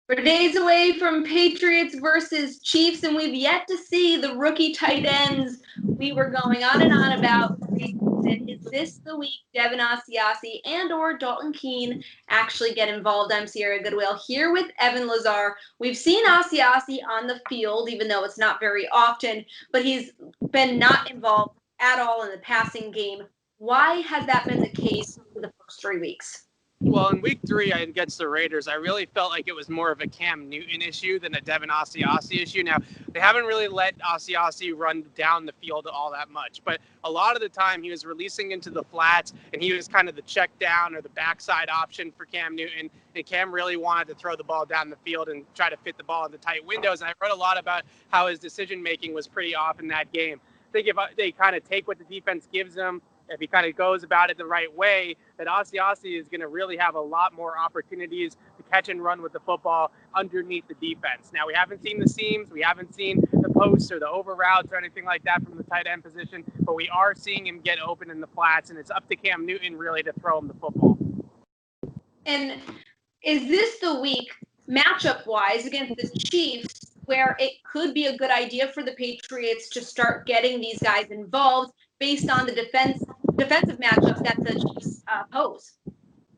We're days away from Patriots versus Chiefs, and we've yet to see the rookie tight ends we were going on and on about preseason. Is this the week Devin Asiasi and or Dalton Keene actually get involved? I'm Sierra Goodwill here with Evan Lazar. We've seen Asiasi on the field, even though it's not very often, but he's been not involved at all in the passing game. Why has that been the case for the first 3 weeks? Well, in week 3 against the Raiders, I really felt like it was more of a Cam Newton issue than a Devin Asiasi issue. Now, they haven't really let Asiasi run down the field all that much, but a lot of the time he was releasing into the flats, and he was kind of the check down or the backside option for Cam Newton, and Cam really wanted to throw the ball down the field and try to fit the ball in the tight windows, and I read a lot about how his decision-making was pretty off in that game. I think if they kind of take what the defense gives them, if he kind of goes about it the right way, that Asiasi is going to really have a lot more opportunities to catch and run with the football underneath the defense. Now, we haven't seen the seams, we haven't seen the posts or the over routes or anything like that from the tight end position, but we are seeing him get open in the flats, and it's up to Cam Newton really to throw him the football. And is this the week, matchup-wise, against the Chiefs, where it could be a good idea for the Patriots to start getting these guys involved based on the defensive matchups that the Chiefs pose?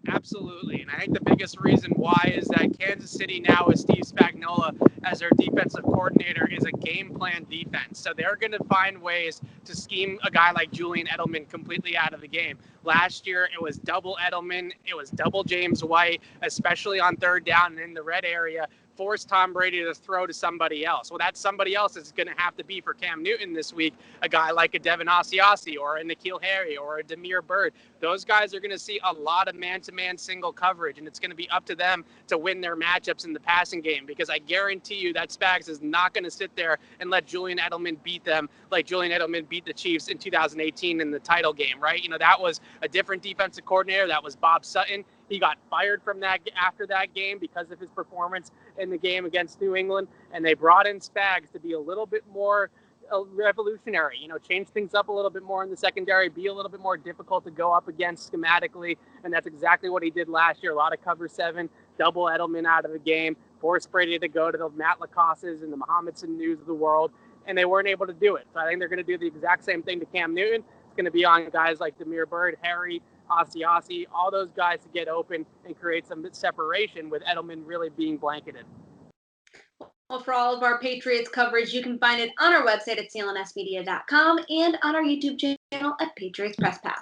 Absolutely, and I think the biggest reason why is that Kansas City now with Steve Spagnuolo as their defensive coordinator is a game plan defense. So they're going to find ways to scheme a guy like Julian Edelman completely out of the game. Last year, it was double Edelman, it was double James White, especially on third down and in the red area, force Tom Brady to throw to somebody else. Well, that somebody else is going to have to be for Cam Newton this week, a guy like a Devin Asiasi or a N'Keal Harry or a Damiere Byrd. Those guys are going to see a lot of man-to-man single coverage, and it's going to be up to them to win their matchups in the passing game, because I guarantee you that Spags is not going to sit there and let Julian Edelman beat them like Julian Edelman beat the Chiefs in 2018 in the title game, right? You know, that was a different defensive coordinator. That was Bob Sutton. He got fired from that after that game because of his performance in the game against New England, and they brought in Spags to be a little bit more revolutionary, you know, change things up a little bit more in the secondary, be a little bit more difficult to go up against schematically, and that's exactly what he did last year. A lot of cover 7, double Edelman out of the game, force Brady to go to the Matt LaCosses and the Mohamed Sanu's of the world, and they weren't able to do it. So I think they're going to do the exact same thing to Cam Newton. It's going to be on guys like Damiere Byrd, Harry, Asiasi, all those guys to get open and create some separation, with Edelman really being blanketed. Well, for all of our Patriots coverage, you can find it on our website at clnsmedia.com and on our YouTube channel at Patriots Press Pass.